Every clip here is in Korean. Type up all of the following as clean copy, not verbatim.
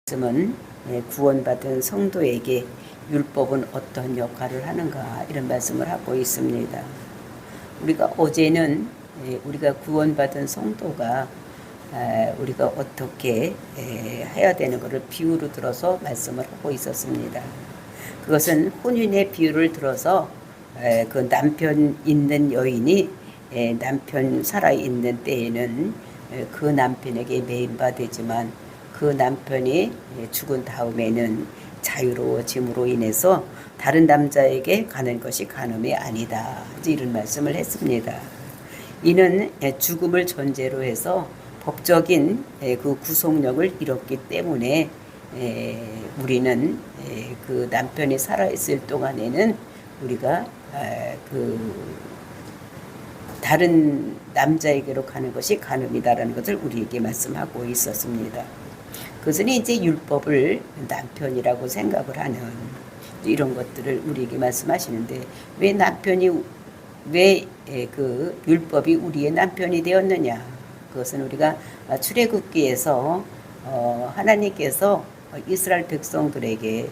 말씀은 구원받은 성도에게 율법은 어떤 역할을 하는가 이런 말씀을 하고 있습니다. 우리가 어제는 우리가 구원받은 성도가 우리가 어떻게 해야 되는 것을 비유로 들어서 말씀을 하고 있었습니다. 그것은 혼인의 비유를 들어서 그 남편 있는 여인이 남편 살아있는 때에는 그 남편에게 매인받지만 그 남편이 죽은 다음에는 자유로워짐으로 인해서 다른 남자에게 가는 것이 간음이 아니다. 이런 말씀을 했습니다. 이는 죽음을 전제로 해서 법적인 그 구속력을 잃었기 때문에 우리는 그 남편이 살아있을 동안에는 우리가 그 다른 남자에게로 가는 것이 간음이다라는 것을 우리에게 말씀하고 있었습니다. 그것은 이제 율법을 남편이라고 생각을 하는 이런 것들을 우리에게 말씀하시는데 왜 남편이 왜 그 율법이 우리의 남편이 되었느냐? 그것은 우리가 출애굽기에서 하나님께서 이스라엘 백성들에게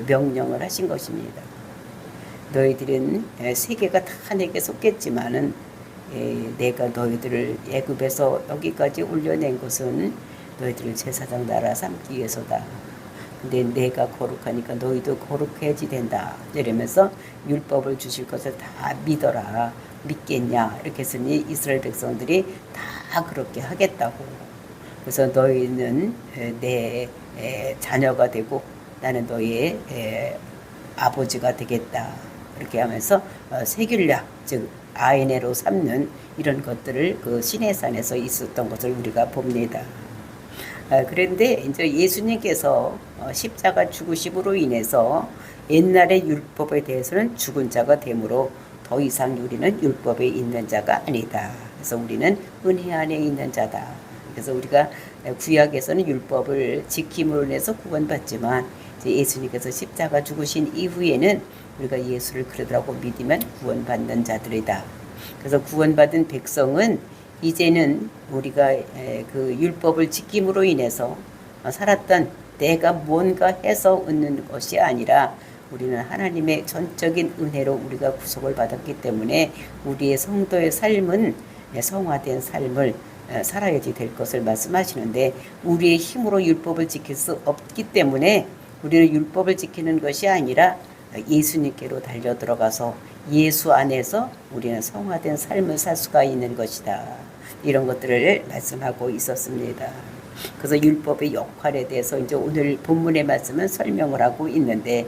명령을 하신 것입니다. 너희들은 세계가 다 내게 속겠지만은 내가 너희들을 애굽에서 여기까지 올려낸 것은 너희들을 제사장 나라 삼기 위해서다. 근데 내가 거룩하니까 너희도 거룩해야지 된다. 이러면서 율법을 주실 것을 다 믿어라. 믿겠냐? 이렇게 했으니 이스라엘 백성들이 다 그렇게 하겠다고. 그래서 너희는 내 자녀가 되고 나는 너희의 아버지가 되겠다. 이렇게 하면서 세길약, 즉 아이네로 삼는 이런 것들을 그 시내산에서 있었던 것을 우리가 봅니다. 그런데 이제 예수님께서 십자가 죽으심으로 인해서 옛날의 율법에 대해서는 죽은 자가 되므로 더 이상 우리는 율법에 있는 자가 아니다. 그래서 우리는 은혜 안에 있는 자다. 그래서 우리가 구약에서는 율법을 지킴으로 인해서 구원받지만 예수님께서 십자가 죽으신 이후에는 우리가 예수를 그러더라고 믿으면 구원받는 자들이다. 그래서 구원받은 백성은 이제는 우리가 그 율법을 지킴으로 인해서 살았던 내가 뭔가 해서 얻는 것이 아니라 우리는 하나님의 전적인 은혜로 우리가 구속을 받았기 때문에 우리의 성도의 삶은 성화된 삶을 살아야지 될 것을 말씀하시는데 우리의 힘으로 율법을 지킬 수 없기 때문에 우리는 율법을 지키는 것이 아니라 예수님께로 달려 들어가서 예수 안에서 우리는 성화된 삶을 살 수가 있는 것이다. 이런 것들을 말씀하고 있었습니다. 그래서 율법의 역할에 대해서 이제 오늘 본문의 말씀은 설명을 하고 있는데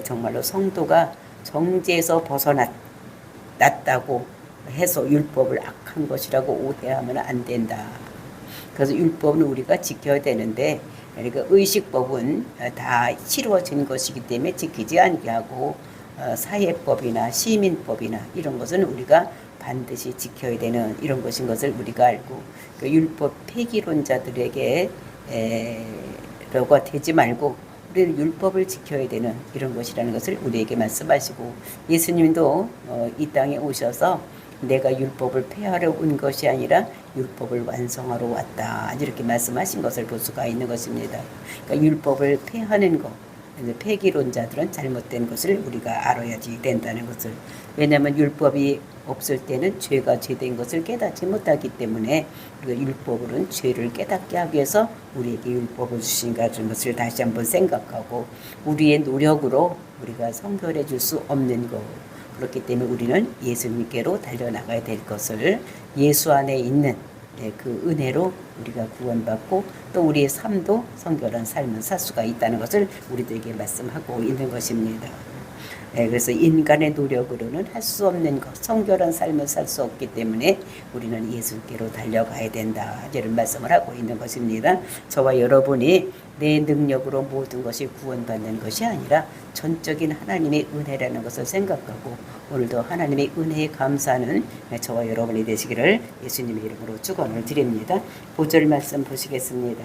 정말로 성도가 정죄에서 벗어났다고 해서 율법을 악한 것이라고 오해하면 안 된다. 그래서 율법은 우리가 지켜야 되는데 그러니까 의식법은 다 치루어진 것이기 때문에 지키지 않게 하고 사회법이나 시민법이나 이런 것은 우리가 반드시 지켜야 되는 이런 것인 것을 우리가 알고 그 율법 폐기론자들에게 로가 되지 말고 우리는 율법을 지켜야 되는 이런 것이라는 것을 우리에게 말씀하시고 예수님도 이 땅에 오셔서 내가 율법을 폐하러 온 것이 아니라 율법을 완성하러 왔다. 이렇게 말씀하신 것을 볼 수가 있는 것입니다. 그러니까 율법을 폐하는 것, 폐기론자들은 잘못된 것을 우리가 알아야지 된다는 것을. 왜냐하면 율법이 없을 때는 죄가 죄된 것을 깨닫지 못하기 때문에 우리가 율법으로는 죄를 깨닫게 하기 위해서 우리에게 율법을 주신가 하는 것을 다시 한번 생각하고 우리의 노력으로 우리가 성결해 줄 수 없는 것. 그렇기 때문에 우리는 예수님께로 달려나가야 될 것을 예수 안에 있는 그 은혜로 우리가 구원받고 또 우리의 삶도 성결한 삶을 살 수가 있다는 것을 우리들에게 말씀하고 있는 것입니다. 그래서 인간의 노력으로는 할 수 없는 것, 성결한 삶을 살 수 없기 때문에 우리는 예수께로 달려가야 된다. 이런 말씀을 하고 있는 것입니다. 저와 여러분이 내 능력으로 모든 것이 구원받는 것이 아니라 전적인 하나님의 은혜라는 것을 생각하고 오늘도 하나님의 은혜에 감사하는 저와 여러분이 되시기를 예수님의 이름으로 축원을 드립니다. 5절 말씀 보시겠습니다.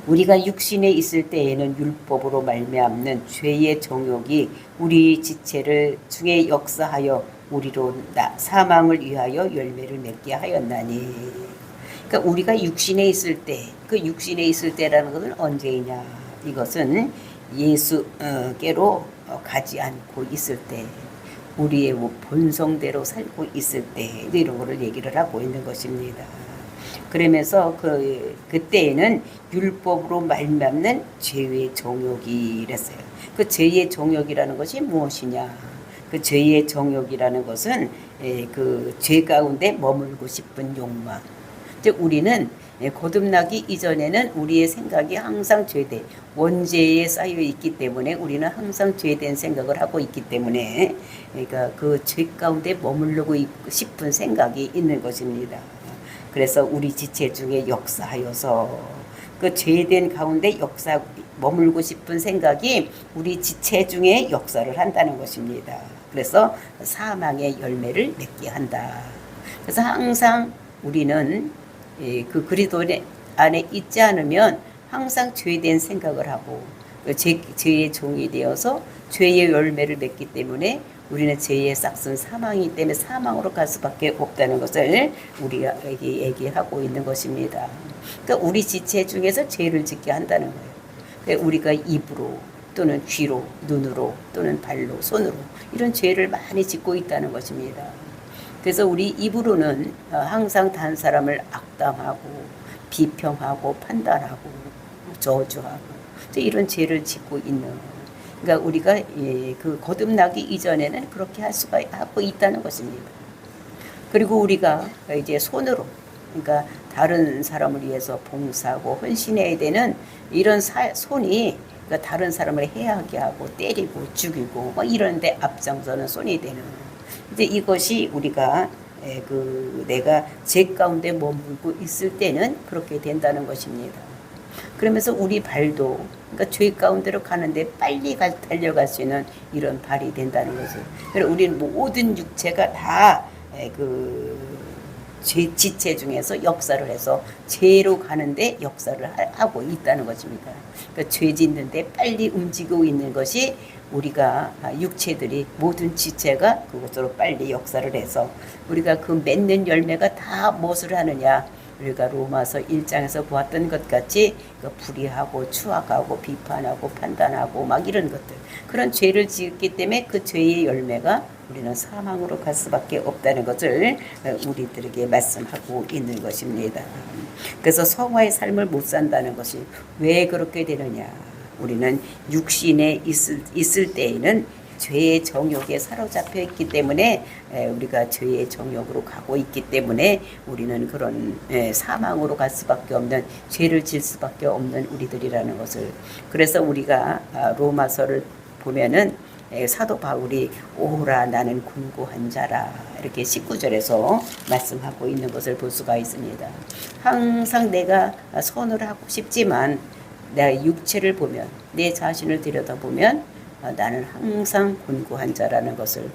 우리가 육신에 있을 때에는 율법으로 말미암는 죄의 정욕이 우리 지체를 중에 역사하여 우리로 사망을 위하여 열매를 맺게 하였나니 그러니까 우리가 육신에 있을 때, 그 육신에 있을 때라는 것은 언제이냐? 이것은 예수께로 가지 않고 있을 때, 우리의 본성대로 살고 있을 때, 이런 거를 얘기를 하고 있는 것입니다. 그러면서 그때에는 율법으로 말미암는 죄의 정욕이 이랬어요. 그 죄의 정욕이라는 것이 무엇이냐? 그 죄의 정욕이라는 것은 그 죄 가운데 머물고 싶은 욕망. 즉 우리는 거듭나기 이전에는 우리의 생각이 항상 죄된 원죄에 쌓여 있기 때문에 우리는 항상 죄된 생각을 하고 있기 때문에 그러니까 그 죄 가운데 머무르고 싶은 생각이 있는 것입니다. 그래서 우리 지체 중에 역사하여서 그 죄된 가운데 머물고 싶은 생각이 우리 지체 중에 역사를 한다는 것입니다. 그래서 사망의 열매를 맺게 한다. 그래서 항상 우리는 그 그리스도 안에 있지 않으면 항상 죄된 생각을 하고 죄의 종이 되어서 죄의 열매를 맺기 때문에 우리는 죄의 싹은 사망이기 때문에 사망으로 갈 수밖에 없다는 것을 우리가 얘기하고 있는 것입니다. 그러니까 우리 지체 중에서 죄를 짓게 한다는 거예요. 그러니까 우리가 입으로 또는 귀로, 눈으로 또는 발로, 손으로 이런 죄를 많이 짓고 있다는 것입니다. 그래서 우리 입으로는 항상 다른 사람을 악담하고 비평하고 판단하고 저주하고 이런 죄를 짓고 있는, 그러니까 우리가 그 거듭나기 이전에는 그렇게 할 수가 하고 있다는 것입니다. 그리고 우리가 이제 손으로, 그러니까 다른 사람을 위해서 봉사하고 헌신해야 되는 이런 손이 그러니까 다른 사람을 해하게 하고 때리고 죽이고 뭐 이런데 앞장서는 손이 되는, 이제 이것이 우리가 내가 죄 가운데 머물고 있을 때는 그렇게 된다는 것입니다. 그러면서 우리 발도 그러니까 죄 가운데로 가는데 빨리 달려갈 수 있는 이런 발이 된다는 거죠. 그래서 우리는 모든 육체가 다 지체 중에서 역사를 해서 죄로 가는데 역사를 하고 있다는 것입니다. 그러니까 죄 짓는데 빨리 움직이고 있는 것이 우리가 육체들이 모든 지체가 그것으로 빨리 역사를 해서 우리가 그 맺는 열매가 다 무엇을 하느냐? 우리가 로마서 1장에서 보았던 것 같이 불의하고 추악하고 비판하고 판단하고 막 이런 것들, 그런 죄를 지었기 때문에 그 죄의 열매가 우리는 사망으로 갈 수밖에 없다는 것을 우리들에게 말씀하고 있는 것입니다. 그래서 성화의 삶을 못 산다는 것이 왜 그렇게 되느냐? 우리는 육신에 있을 때에는 죄의 정욕에 사로잡혀 있기 때문에 우리가 죄의 정욕으로 가고 있기 때문에 우리는 그런 사망으로 갈 수밖에 없는, 죄를 질 수밖에 없는 우리들이라는 것을, 그래서 우리가 로마서를 보면은 사도 바울이 오라 나는 곤고한 자라 이렇게 19절에서 말씀하고 있는 것을 볼 수가 있습니다. 항상 내가 선을 하고 싶지만 내 육체를 보면, 내 자신을 들여다보면 나는 항상 곤고한 자라는 것을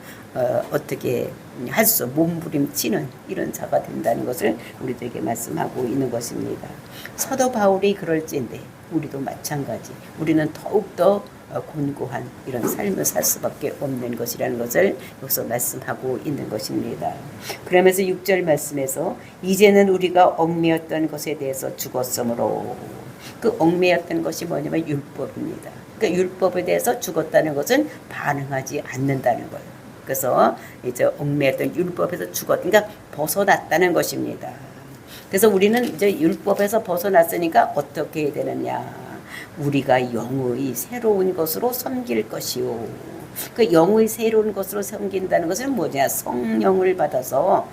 어떻게 할 수 몸부림치는 이런 자가 된다는 것을 우리들에게 말씀하고 있는 것입니다. 사도 바울이 그럴지인데 우리도 마찬가지, 우리는 더욱더 곤고한 이런 삶을 살 수밖에 없는 것이라는 것을 여기서 말씀하고 있는 것입니다. 그러면서 6절 말씀에서 이제는 우리가 얽매였던 것에 대해서 죽었으므로, 그 얽매였던 것이 뭐냐면 율법입니다. 그러니까 율법에 대해서 죽었다는 것은 반응하지 않는다는 거예요. 그래서 이제 얽매였던 율법에서 그러니까 벗어났다는 것입니다. 그래서 우리는 이제 율법에서 벗어났으니까 어떻게 해야 되느냐? 우리가 영의 새로운 것으로 섬길 것이요. 그 영의 새로운 것으로 섬긴다는 것은 뭐냐? 성령을 받아서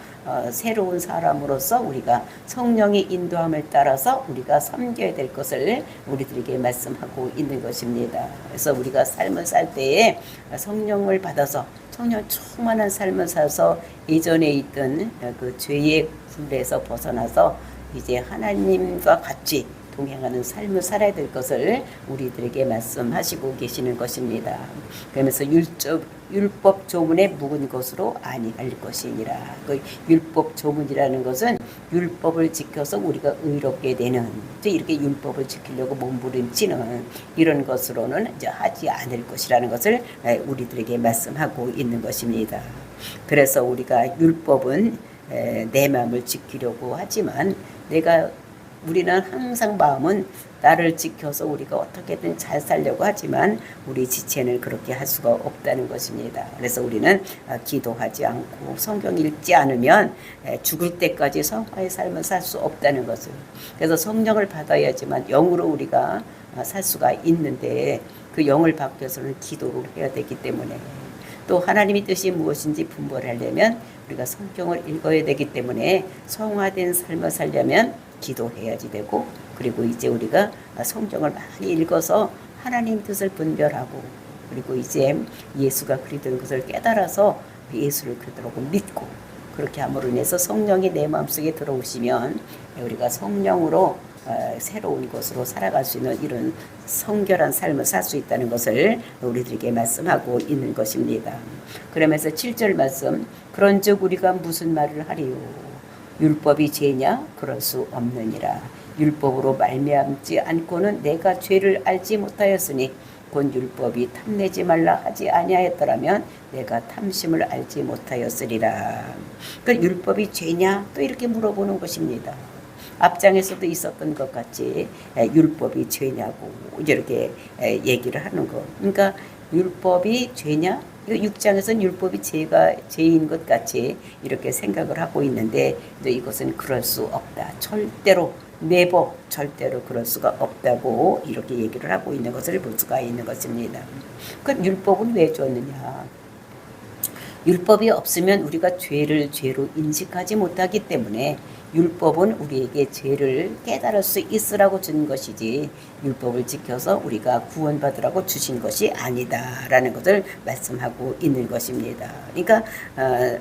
새로운 사람으로서 우리가 성령의 인도함을 따라서 우리가 섬겨야 될 것을 우리들에게 말씀하고 있는 것입니다. 그래서 우리가 삶을 살 때에 성령을 받아서 성령 충만한 삶을 살아서 예전에 있던 그 죄의 굴레에서 벗어나서 이제 하나님과 같이 동행하는 삶을 살아야 될 것을 우리들에게 말씀하시고 계시는 것입니다. 그러면서 율법 조문에 묵은 것으로 아니할 것이니라. 그 율법 조문이라는 것은 율법을 지켜서 우리가 의롭게 되는, 이렇게 율법을 지키려고 몸부림치는 이런 것으로는 이제 하지 않을 것이라는 것을 우리들에게 말씀하고 있는 것입니다. 그래서 우리가 율법은 내 마음을 지키려고 하지만 우리는 항상 마음은 나를 지켜서 우리가 어떻게든 잘 살려고 하지만 우리 지체는 그렇게 할 수가 없다는 것입니다. 그래서 우리는 기도하지 않고 성경 읽지 않으면 죽을 때까지 성화의 삶을 살 수 없다는 것을. 그래서 성령을 받아야지만 영으로 우리가 살 수가 있는데 그 영을 받기 위해서는 기도를 해야 되기 때문에 또 하나님의 뜻이 무엇인지 분별하려면 우리가 성경을 읽어야 되기 때문에 성화된 삶을 살려면 기도해야지 되고 그리고 이제 우리가 성경을 많이 읽어서 하나님 뜻을 분별하고 그리고 이제 예수가 그리스도인 것을 깨달아서 예수를 그리스도라고 믿고 그렇게 함으로 인해서 성령이 내 마음속에 들어오시면 우리가 성령으로 새로운 것으로 살아갈 수 있는 이런 성결한 삶을 살 수 있다는 것을 우리들에게 말씀하고 있는 것입니다. 그러면서 7절 말씀 그런즉 우리가 무슨 말을 하리요 율법이 죄냐 그럴 수 없느니라 율법으로 말미암지 않고는 내가 죄를 알지 못하였으니 곧 율법이 탐내지 말라 하지 아니하였더라면 내가 탐심을 알지 못하였으리라. 그 율법이 죄냐 또 이렇게 물어보는 것입니다. 앞장에서도 있었던 것 같이 율법이 죄냐고 이렇게 얘기를 하는 거. 그러니까 율법이 죄냐? 6장에서는 율법이 죄인 것 같이 이렇게 생각을 하고 있는데 이것은 그럴 수 없다. 절대로 절대로 그럴 수가 없다고 이렇게 얘기를 하고 있는 것을 볼 수가 있는 것입니다. 그럼 율법은 왜 줬느냐? 율법이 없으면 우리가 죄를 죄로 인식하지 못하기 때문에 율법은 우리에게 죄를 깨달을 수 있으라고 준 것이지 율법을 지켜서 우리가 구원받으라고 주신 것이 아니다라는 것을 말씀하고 있는 것입니다. 그러니까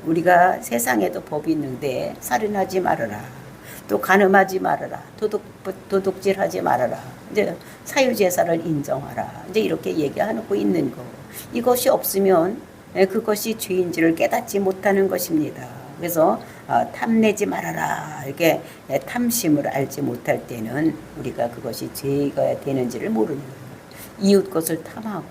우리가 세상에도 법이 있는데 살인하지 말아라. 또 간음하지 말아라. 도둑질하지 말아라. 이제 사유제사를 인정하라. 이제 이렇게 얘기하고 있는 거. 이것이 없으면 그것이 죄인지를 깨닫지 못하는 것입니다. 그래서 탐내지 말아라. 이렇게 탐심을 알지 못할 때는 우리가 그것이 죄가 되는지를 모르는 거예요. 이웃 것을 탐하고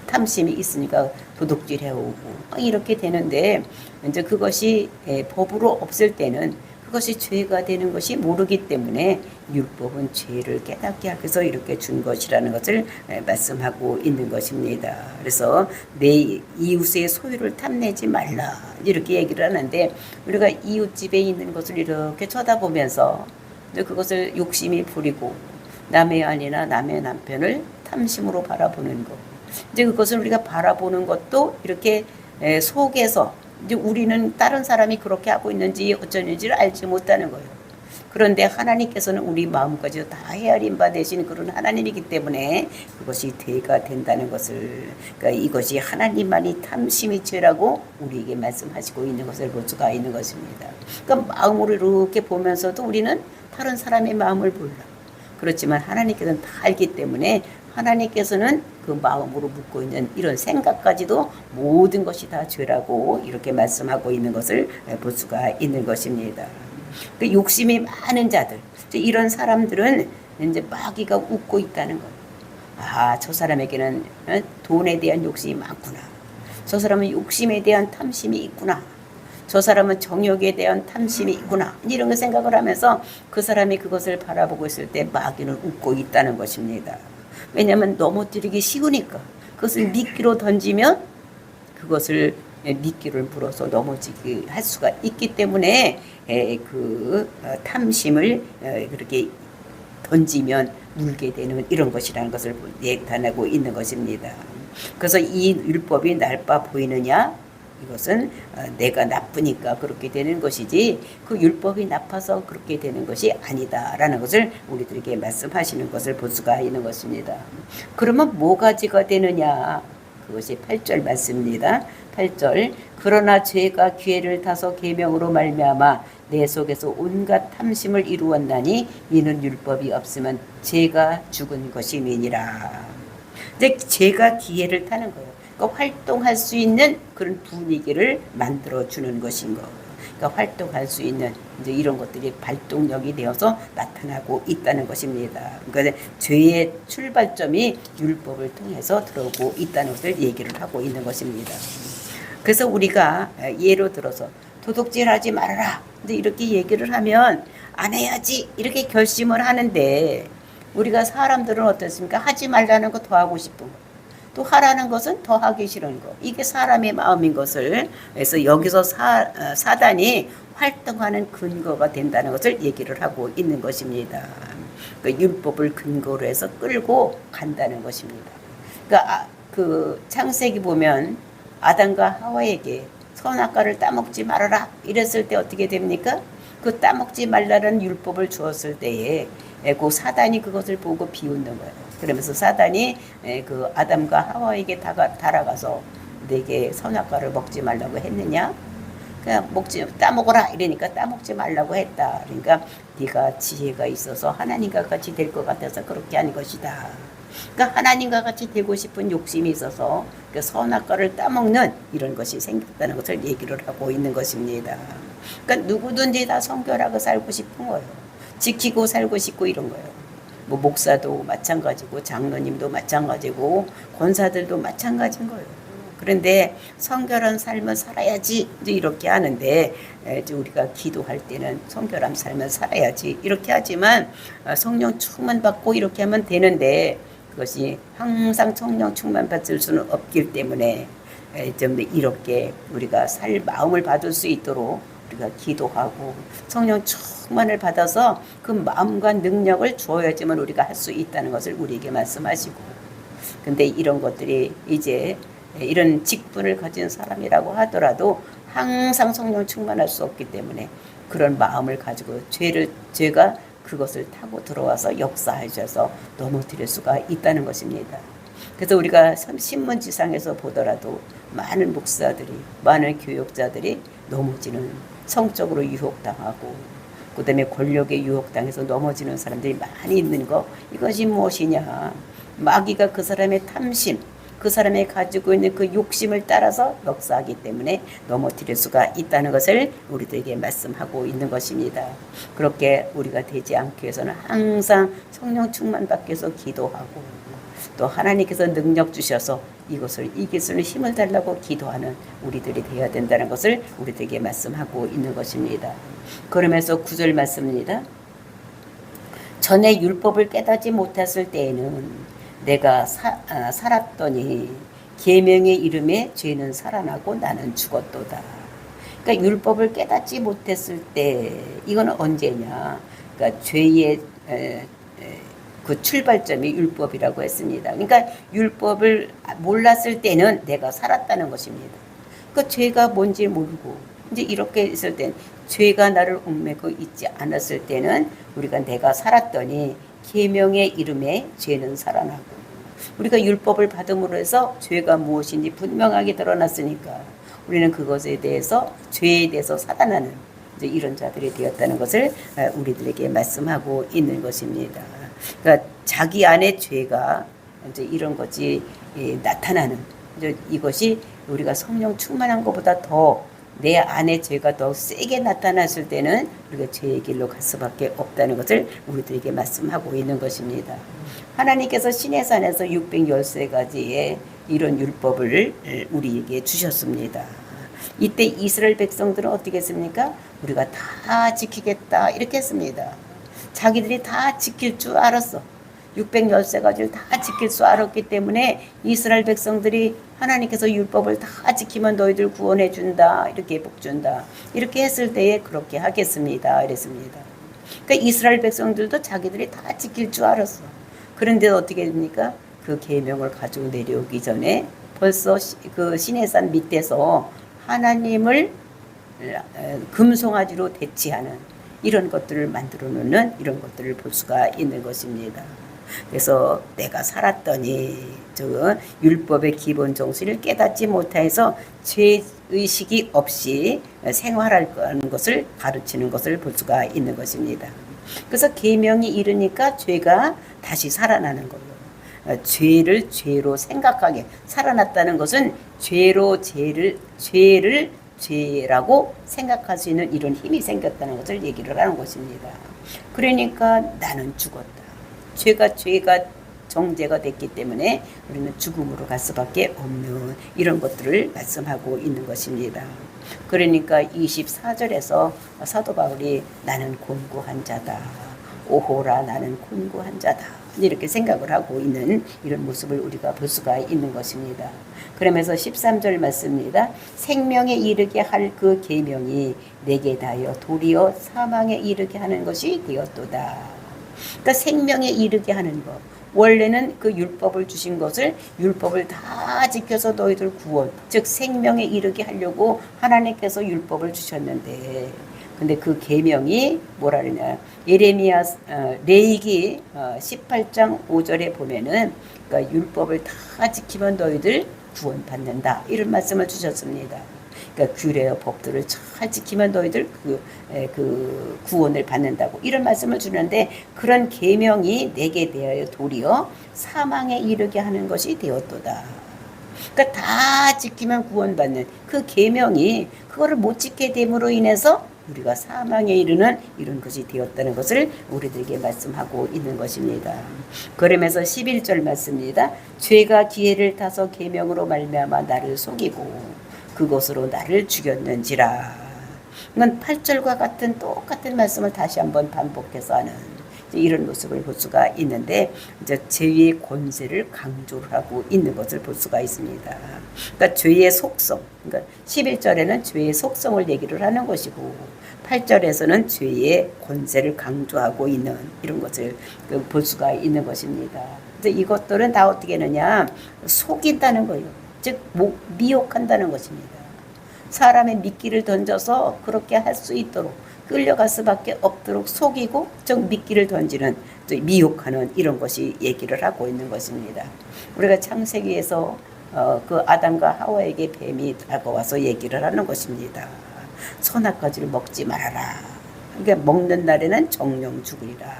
탐심이 있으니까 도둑질해오고 이렇게 되는데 이제 그것이 법으로 없을 때는 그것이 죄가 되는 것이 모르기 때문에 율법은 죄를 깨닫게 하기 위해서 이렇게 준 것이라는 것을 말씀하고 있는 것입니다. 그래서 내 이웃의 소유를 탐내지 말라 이렇게 얘기를 하는데 우리가 이웃집에 있는 것을 이렇게 쳐다보면서 그것을 욕심이 부리고 남의 아내나 남의 남편을 탐심으로 바라보는 것 이제 그것을 우리가 바라보는 것도 이렇게 속에서 이제 우리는 다른 사람이 그렇게 하고 있는지 어쩌는지를 알지 못하는 거예요. 그런데 하나님께서는 우리 마음까지 다 헤아림 바 되신 그런 하나님이기 때문에 그것이 죄가 된다는 것을 그러니까 이것이 하나님만이 탐심이 죄라고 우리에게 말씀하시고 있는 것을 볼 수가 있는 것입니다. 그러니까 마음으로 이렇게 보면서도 우리는 다른 사람의 마음을 몰라. 그렇지만 하나님께서는 다 알기 때문에 하나님께서는 그 마음으로 묻고 있는 이런 생각까지도 모든 것이 다 죄라고 이렇게 말씀하고 있는 것을 볼 수가 있는 것입니다. 그 욕심이 많은 자들, 이런 사람들은 이제 마귀가 웃고 있다는 거예요. 아, 저 사람에게는 돈에 대한 욕심이 많구나. 저 사람은 욕심에 대한 탐심이 있구나. 저 사람은 정욕에 대한 탐심이 있구나. 이런 거 생각을 하면서 그 사람이 그것을 바라보고 있을 때 마귀는 웃고 있다는 것입니다. 왜냐하면 넘어뜨리기 쉬우니까 그것을 미끼로 던지면 그것을 미끼를 물어서 넘어지게 할 수가 있기 때문에 그 탐심을 그렇게 던지면 물게 되는 이런 것이라는 것을 나타내고 있는 것입니다. 그래서 이 율법이 날바 보이느냐? 이것은 내가 나쁘니까 그렇게 되는 것이지 그 율법이 나빠서 그렇게 되는 것이 아니다라는 것을 우리들에게 말씀하시는 것을 볼 수가 있는 것입니다. 그러면 뭐가 죄가 되느냐? 그것이 8절 말씀입니다. 8절 그러나 죄가 기회를 타서 계명으로 말미암아 내 속에서 온갖 탐심을 이루었나니 이는 율법이 없으면 죄가 죽은 것임이니라. 이제 죄가 기회를 타는 거예요. 그러니까 활동할 수 있는 그런 분위기를 만들어 주는 것인 거. 그러니까 활동할 수 있는 이제 이런 것들이 발동력이 되어서 나타나고 있다는 것입니다. 그러니까 죄의 출발점이 율법을 통해서 들어오고 있다는 것을 얘기를 하고 있는 것입니다. 그래서 우리가 예로 들어서 도둑질하지 말아라. 근데 이렇게 얘기를 하면 안 해야지 이렇게 결심을 하는데 우리가 사람들은 어떻습니까? 하지 말라는 거 더 하고 싶은 거. 또 하라는 것은 더 하기 싫은 거. 이게 사람의 마음인 것을 그래서 여기서 사단이 활동하는 근거가 된다는 것을 얘기를 하고 있는 것입니다. 그 율법을 근거로 해서 끌고 간다는 것입니다. 그러니까 그 창세기 보면 아담과 하와에게 선악과를 따먹지 말아라 이랬을 때 어떻게 됩니까? 그 따먹지 말라는 율법을 주었을 때에 그 사단이 그것을 보고 비웃는 거예요. 그러면서 사단이 그 아담과 하와에게 달아가서 내게 선악과를 먹지 말라고 했느냐? 그냥 따먹어라 이러니까 따먹지 말라고 했다. 그러니까 네가 지혜가 있어서 하나님과 같이 될 것 같아서 그렇게 한 것이다. 그러니까 하나님과 같이 되고 싶은 욕심이 있어서 그 선악과를 따먹는 이런 것이 생겼다는 것을 얘기를 하고 있는 것입니다. 그러니까 누구든지 다 성결하고 살고 싶은 거예요. 지키고 살고 싶고 이런 거예요. 뭐 목사도 마찬가지고 장로님도 마찬가지고 권사들도 마찬가지인 거예요. 그런데 성결한 삶을 살아야지 이제 이렇게 하는데 이제 우리가 기도할 때는 성결한 삶을 살아야지 이렇게 하지만 성령 충만 받고 이렇게 하면 되는데 그것이 항상 성령 충만 받을 수는 없기 때문에 좀 이렇게 우리가 살 마음을 받을 수 있도록 우리가 기도하고 성령 충만을 받아서 그 마음과 능력을 주어야지만 우리가 할 수 있다는 것을 우리에게 말씀하시고 근데 이런 것들이 이제 이런 직분을 가진 사람이라고 하더라도 항상 성령 충만할 수 없기 때문에 그런 마음을 가지고 죄가 그것을 타고 들어와서 역사하셔서 넘어뜨릴 수가 있다는 것입니다. 그래서 우리가 신문지상에서 보더라도 많은 목사들이 많은 교육자들이 넘어지는 성적으로 유혹당하고 그 다음에 권력에 유혹당해서 넘어지는 사람들이 많이 있는 거 이것이 무엇이냐 마귀가 그 사람의 탐심 그 사람이 가지고 있는 그 욕심을 따라서 역사하기 때문에 넘어뜨릴 수가 있다는 것을 우리들에게 말씀하고 있는 것입니다. 그렇게 우리가 되지 않기 위해서는 항상 성령 충만 받기 위해서 기도하고 또 하나님께서 능력 주셔서 이것을 이길 수 있는 힘을 달라고 기도하는 우리들이 되어야 된다는 것을 우리들에게 말씀하고 있는 것입니다. 그러면서 9절 말씀입니다. 전에 율법을 깨닫지 못했을 때에는 내가 살았더니 계명의 이름에 죄는 살아나고 나는 죽었도다. 그러니까 율법을 깨닫지 못했을 때 이거는 언제냐? 그러니까 죄의 그 출발점이 율법이라고 했습니다. 그러니까 율법을 몰랐을 때는 내가 살았다는 것입니다. 그 죄가 뭔지 모르고 이제 이렇게 있을 땐 죄가 나를 얽매고 있지 않았을 때는 우리가 내가 살았더니 계명의 이름에 죄는 살아나고 우리가 율법을 받음으로 해서 죄가 무엇인지 분명하게 드러났으니까 우리는 그것에 대해서 죄에 대해서 살아나는 이제 이런 자들이 되었다는 것을 우리들에게 말씀하고 있는 것입니다. 그러니까 자기 안에 죄가 이제 이런 것이 나타나는 이제 이것이 우리가 성령 충만한 것보다 더 내 안에 죄가 더 세게 나타났을 때는 우리가 죄의 길로 갈 수밖에 없다는 것을 우리들에게 말씀하고 있는 것입니다. 하나님께서 시내산에서 613가지의 이런 율법을 우리에게 주셨습니다. 이때 이스라엘 백성들은 어떻게 했습니까? 우리가 다 지키겠다 이렇게 했습니다. 자기들이 다 지킬 줄 알았어. 613가지를 다 지킬 줄 알았기 때문에 이스라엘 백성들이 하나님께서 율법을 다 지키면 너희들 구원해 준다 이렇게 복 준다 이렇게 했을 때에 그렇게 하겠습니다 이랬습니다. 그러니까 이스라엘 백성들도 자기들이 다 지킬 줄 알았어. 그런데 어떻게 됩니까? 그 계명을 가지고 내려오기 전에 벌써 그 시내산 밑에서 하나님을 금송아지로 대치하는 이런 것들을 만들어 놓는 이런 것들을 볼 수가 있는 것입니다. 그래서 내가 살았더니 저 율법의 기본 정신을 깨닫지 못해서 죄의식이 없이 생활하는 것을 가르치는 것을 볼 수가 있는 것입니다. 그래서 계명이 이르니까 죄가 다시 살아나는 거예요. 죄를 죄로 생각하게 살아났다는 것은 죄를 죄라고 생각할 수 있는 이런 힘이 생겼다는 것을 얘기를 하는 것입니다. 그러니까 나는 죽었다. 죄가 정죄가 됐기 때문에 우리는 죽음으로 갈 수밖에 없는 이런 것들을 말씀하고 있는 것입니다. 그러니까 24절에서 사도 바울이 나는 곤고한 자다. 오호라 나는 곤고한 자다. 이렇게 생각을 하고 있는 이런 모습을 우리가 볼 수가 있는 것입니다. 그러면서 13절 말씀입니다. 생명에 이르게 할 그 계명이 내게 다여 도리어 사망에 이르게 하는 것이 되었도다. 그러니까 생명에 이르게 하는 것. 원래는 그 율법을 주신 것을 율법을 다 지켜서 너희들 구원, 즉 생명에 이르게 하려고 하나님께서 율법을 주셨는데, 근데 그 계명이 뭐라 그러냐? 예레미야 레위기 18장 5절에 보면은 그러니까 율법을 다 지키면 너희들 구원받는다 이런 말씀을 주셨습니다. 그러니까 규례와 법들을 잘 지키면 너희들 그 구원을 받는다고 이런 말씀을 주는데, 그런 계명이 내게 대하여 도리어 사망에 이르게 하는 것이 되었도다. 그러니까 다 지키면 구원받는 그 계명이 그거를 못 지게 됨으로 인해서 우리가 사망에 이르는 이런 것이 되었다는 것을 우리들에게 말씀하고 있는 것입니다. 그러면서 11절 말씀입니다. 죄가 기회를 타서 계명으로 말미암아 나를 속이고 그것으로 나를 죽였는지라. 이건 8절과 같은 똑같은 말씀을 다시 한번 반복해서 하는 이런 모습을 볼 수가 있는데, 이제 죄의 권세를 강조를 하고 있는 것을 볼 수가 있습니다. 그러니까 죄의 속성, 그러니까 11절에는 죄의 속성을 얘기를 하는 것이고 8절에서는 죄의 권세를 강조하고 있는 이런 것을 볼 수가 있는 것입니다. 이제 이것들은 다 어떻게 하느냐, 속인다는 거예요. 즉 미혹한다는 것입니다. 사람의 미끼를 던져서 그렇게 할 수 있도록 끌려갈 수밖에 없도록 속이고 즉 미끼를 던지는, 미혹하는 이런 것이 얘기를 하고 있는 것입니다. 우리가 창세기에서 그 아담과 하와에게 뱀이 다가와서 얘기를 하는 것입니다. 선악과지를 먹지 말아라. 그러니까 먹는 날에는 정령 죽으리라.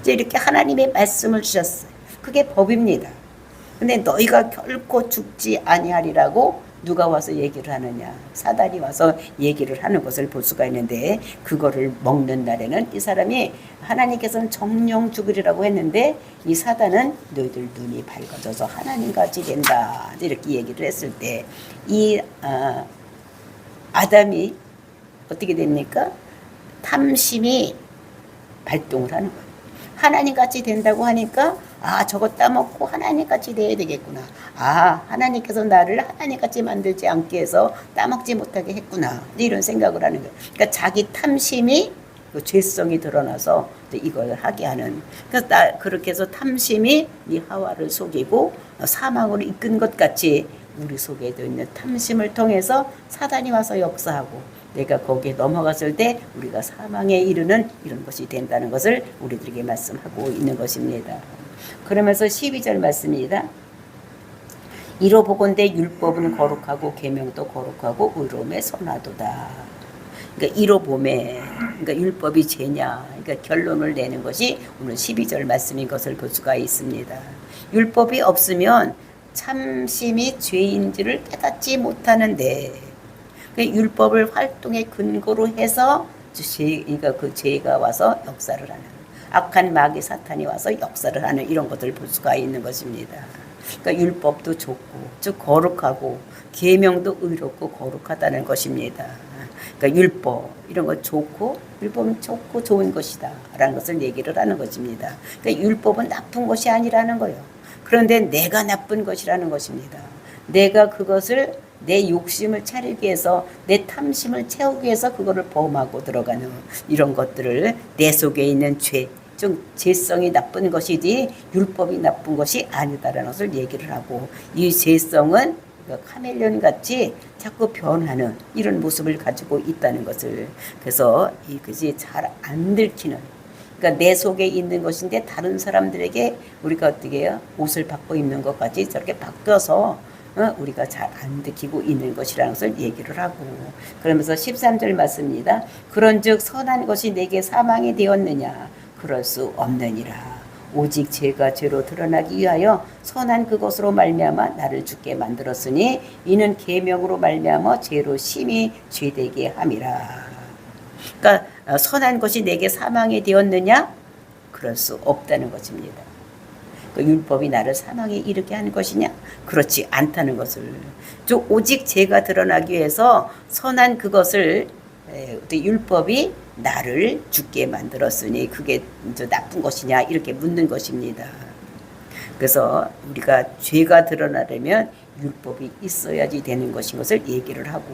이제 이렇게 하나님의 말씀을 주셨어요. 그게 법입니다. 근데 너희가 결코 죽지 아니하리라고 누가 와서 얘기를 하느냐, 사단이 와서 얘기를 하는 것을 볼 수가 있는데, 그거를 먹는 날에는 이 사람이 하나님께서는 정령 죽으리라고 했는데 이 사단은 너희들 눈이 밝아져서 하나님같이 된다 이렇게 얘기를 했을 때 이 아담이 어떻게 됩니까? 탐심이 발동을 하는 거예요. 하나님같이 된다고 하니까 저거 따먹고 하나님같이 돼야 되겠구나. 하나님께서 나를 하나님같이 만들지 않게 해서 따먹지 못하게 했구나. 이런 생각을 하는 거예요. 그러니까 자기 탐심이 그 죄성이 드러나서 이걸 하게 하는. 그래서 그렇게 해서 탐심이 이 하와를 속이고 사망으로 이끈 것 같이 우리 속에도 있는 탐심을 통해서 사단이 와서 역사하고 내가 거기에 넘어갔을 때 우리가 사망에 이르는 이런 것이 된다는 것을 우리들에게 말씀하고 있는 것입니다. 그러면서 12절 말씀입니다. 이로 보건대 율법은 거룩하고 계명도 거룩하고 의로움에 선하도다. 그러니까 이로 보매, 그러니까 율법이 죄냐, 그러니까 결론을 내는 것이 오늘 12절 말씀인 것을 볼 수가 있습니다. 율법이 없으면 참심이 죄인지를 깨닫지 못하는데, 율법을 활동의 근거로 해서 그러니까 그 죄가 와서 역사를 하는, 악한 마귀 사탄이 와서 역사를 하는 이런 것들을 볼 수가 있는 것입니다. 그러니까 율법도 좋고 즉 거룩하고 계명도 의롭고 거룩하다는 것입니다. 그러니까 율법 이런 거 좋고 율법은 좋고 좋은 것이다 라는 것을 얘기를 하는 것입니다. 그러니까 율법은 나쁜 것이 아니라는 거예요. 그런데 내가 나쁜 것이라는 것입니다. 내가 그것을 내 욕심을 차리기 위해서 내 탐심을 채우기 위해서 그거를 범하고 들어가는 이런 것들을 내 속에 있는 죄, 즉 죄성이 나쁜 것이지 율법이 나쁜 것이 아니다라는 것을 얘기를 하고, 이 죄성은 카멜레온 같이 자꾸 변하는 이런 모습을 가지고 있다는 것을, 그래서 이것이 잘 안 들키는, 그러니까 내 속에 있는 것인데 다른 사람들에게 우리가 어떻게 해요? 옷을 바꿔 입는 것까지 저렇게 바뀌어서 우리가 잘 안 들키고 있는 것이라는 것을 얘기를 하고, 그러면서 13절 말씀입니다. 그런즉 선한 것이 내게 사망이 되었느냐? 그럴 수 없느니라. 오직 죄가 죄로 드러나기 위하여 선한 그것으로 말미암아 나를 죽게 만들었으니 이는 계명으로 말미암아 죄로 심히 죄되게 함이라. 그러니까 선한 것이 내게 사망이 되었느냐? 그럴 수 없다는 것입니다. 그 율법이 나를 사망에 이르게 하는 것이냐? 그렇지 않다는 것을. 오직 죄가 드러나기 위해서 선한 그것을 율법이 나를 죽게 만들었으니 그게 나쁜 것이냐 이렇게 묻는 것입니다. 그래서 우리가 죄가 드러나려면 율법이 있어야지 되는 것인 것을 얘기를 하고,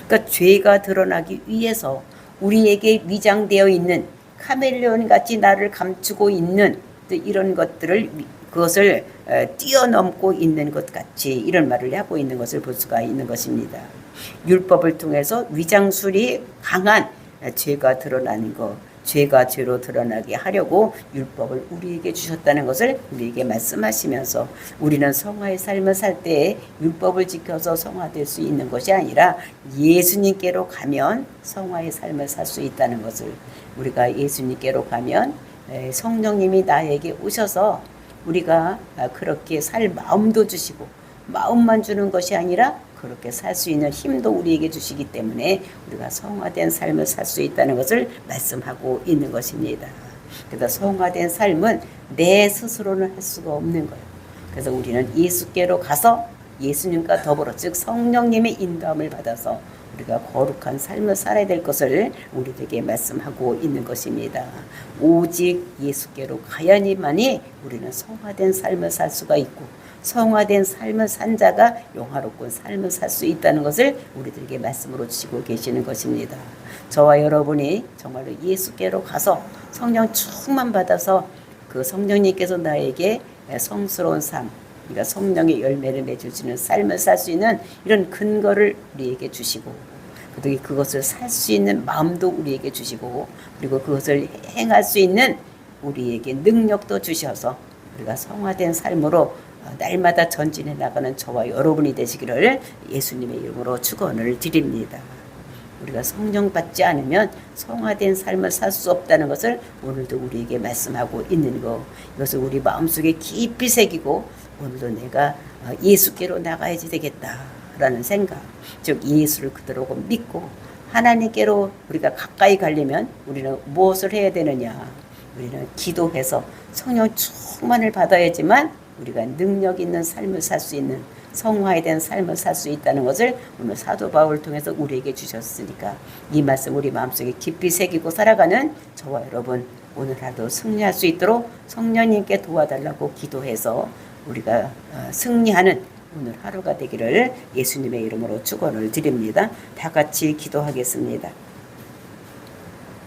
그러니까 죄가 드러나기 위해서 우리에게 위장되어 있는 카멜레온 같이 나를 감추고 있는 이런 것들을 그것을 뛰어넘고 있는 것 같이 이런 말을 하고 있는 것을 볼 수가 있는 것입니다. 율법을 통해서 위장술이 강한 죄가 드러나는 것, 죄가 죄로 드러나게 하려고 율법을 우리에게 주셨다는 것을 우리에게 말씀하시면서 우리는 성화의 삶을 살 때에 율법을 지켜서 성화될 수 있는 것이 아니라 예수님께로 가면 성화의 삶을 살 수 있다는 것을, 우리가 예수님께로 가면 성령님이 나에게 오셔서 우리가 그렇게 살 마음도 주시고 마음만 주는 것이 아니라 그렇게 살 수 있는 힘도 우리에게 주시기 때문에 우리가 성화된 삶을 살 수 있다는 것을 말씀하고 있는 것입니다. 그래서 성화된 삶은 내 스스로는 할 수가 없는 거예요. 그래서 우리는 예수께로 가서 예수님과 더불어 즉 성령님의 인도함을 받아서 우리가 거룩한 삶을 살아야 될 것을 우리에게 말씀하고 있는 것입니다. 오직 예수께로 가야니만이 우리는 성화된 삶을 살 수가 있고 성화된 삶을 산 자가 영화롭고 삶을 살 수 있다는 것을 우리들에게 말씀으로 주시고 계시는 것입니다. 저와 여러분이 정말로 예수께로 가서 성령 충만 받아서 그 성령님께서 나에게 성스러운 삶, 그러니까 성령의 열매를 맺어주는 삶을 살 수 있는 이런 근거를 우리에게 주시고, 그리고 그것을 살 수 있는 마음도 우리에게 주시고, 그리고 그것을 행할 수 있는 우리에게 능력도 주셔서 우리가 성화된 삶으로 날마다 전진해 나가는 저와 여러분이 되시기를 예수님의 이름으로 축원을 드립니다. 우리가 성령 받지 않으면 성화된 삶을 살 수 없다는 것을 오늘도 우리에게 말씀하고 있는 것, 이것을 우리 마음속에 깊이 새기고 오늘도 내가 예수께로 나가야지 되겠다라는 생각, 즉 예수를 그대로 믿고 하나님께로 우리가 가까이 가려면 우리는 무엇을 해야 되느냐? 우리는 기도해서 성령 충만을 받아야지만 우리가 능력 있는 삶을 살 수 있는 성화에 대한 삶을 살 수 있다는 것을 오늘 사도 바울을 통해서 우리에게 주셨으니까 이 말씀 우리 마음속에 깊이 새기고 살아가는 저와 여러분 오늘 하루도 승리할 수 있도록 성령님께 도와달라고 기도해서 우리가 승리하는 오늘 하루가 되기를 예수님의 이름으로 축원을 드립니다. 다 같이 기도하겠습니다.